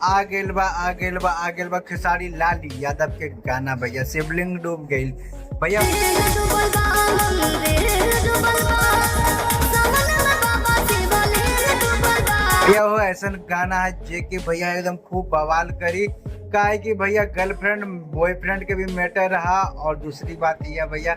आ गेल बा खेसारी लाल यादव के गाना भैया शिवलिंग डूब गईल भैया। भैया वो ऐसा गाना है जे कि भैया एकदम खूब बवाल करी काहे कि भैया गर्लफ्रेंड बॉयफ्रेंड के भी मैटर रहा और दूसरी बात यह भैया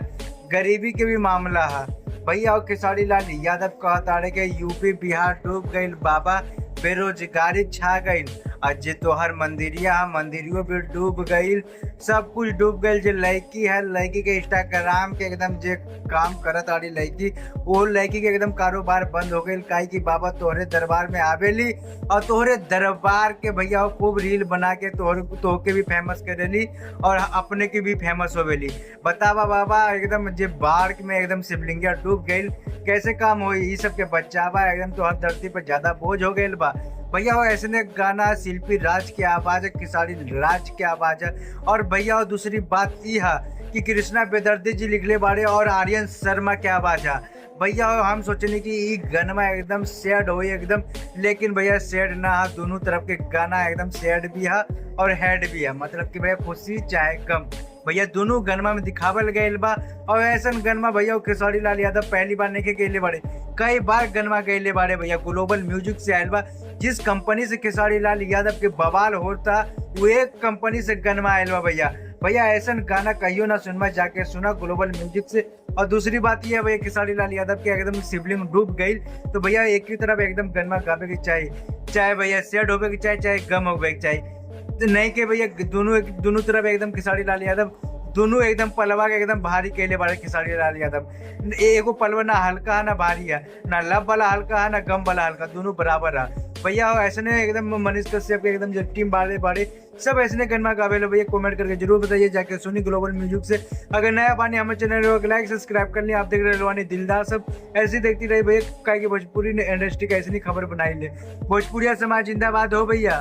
गरीबी के भी मामला है भैया। और खेसारी लाल यादव कहता रहे कि यूपी बिहार डूब गईल बाबा बेरोजगारी छा गईल और जे तोहर मंदिरियो भी डूब गईल सब कुछ डूब गईल। जे लड़की है लड़की के इंस्टाग्राम के एकदम जे काम करत आड़ी लड़की वो लड़की के एकदम कारोबार बंद हो गईल काहे कि बाबा तोहरे दरबार में आवेली और तोहरे दरबार के भैया खूब रील बना के तोहके भी फेमस करेली और अपने की भी फेमस होवेली। बतावा बाबा एकदम जे बाढ़ में एकदम शिवलिंगिया डूब गईल कैसे काम हो ई सब के बचावा एकदम तोहर धरती पर ज्यादा बोझ हो गईल बा भैया। वो ऐसे ने गाना शिल्पी राज की आवाज है खेसारी राज की आवाज है। और भैया और दूसरी बात यह है कि कृष्णा बेदर्दी जी लिखले बारे और आर्यन शर्मा की आवाज है भैया। हम सोचने की ई गाना एकदम सैड हो एकदम लेकिन भैया सैड ना है दोनों तरफ के गाना एकदम सैड भी है और हैड भी है मतलब कि भैया खुशी चाहे गम भैया दोनों गनमा में दिखावल गईल बा। और ऐसा गनमा भैया खेसारी लाल यादव पहली बार नहीं गईले बारे कई बार गनमा गईले बारे भैया ग्लोबल म्यूजिक से आयल बा। जिस कंपनी से खेसारी लाल यादव के बवाल होता वो एक कंपनी से गनमा आयल बा भैया ऐसा गाना कहियो ना सुनवा जाके सुना ग्लोबल म्यूजिक से। और दूसरी बात यह है भैया खेसारी लाल यादव के एकदम शिवलिंग डूब गई तो भैया एक ही तरफ एकदम गनमा गावे की चाहे भैया सैड होवे की चाहे गम होवे की चाहे नहीं के भैया दोनों तरफ एकदम खेसारी लाल यादव दोनों एकदम पलवा के एकदम भारी कहले बारे खेसारी लाल यादव। एगो पलवा ना हल्का है ना भारी है ना लव वाला हल्का है ना गम वाला हल्का दोनों बराबर है भैया। ऐसे एकदम मनीष कश्यप के एकदम जो टीम बारे सब ऐसे गनमा गावेलो भैया कमेंट करके जरूर बताइए जाके सुनी ग्लोबल म्यूजिक से। अगर नया पानी हमारे चैनल को लाइक सब्सक्राइब कर लिया। आप देख रहे वानी दिलदार सब ऐसी देखती रही भैया क्या भोजपुरी ने इंडस्ट्री का ऐसी खबर बनाई ले भोजपुरिया समाज जिंदाबाद हो भैया।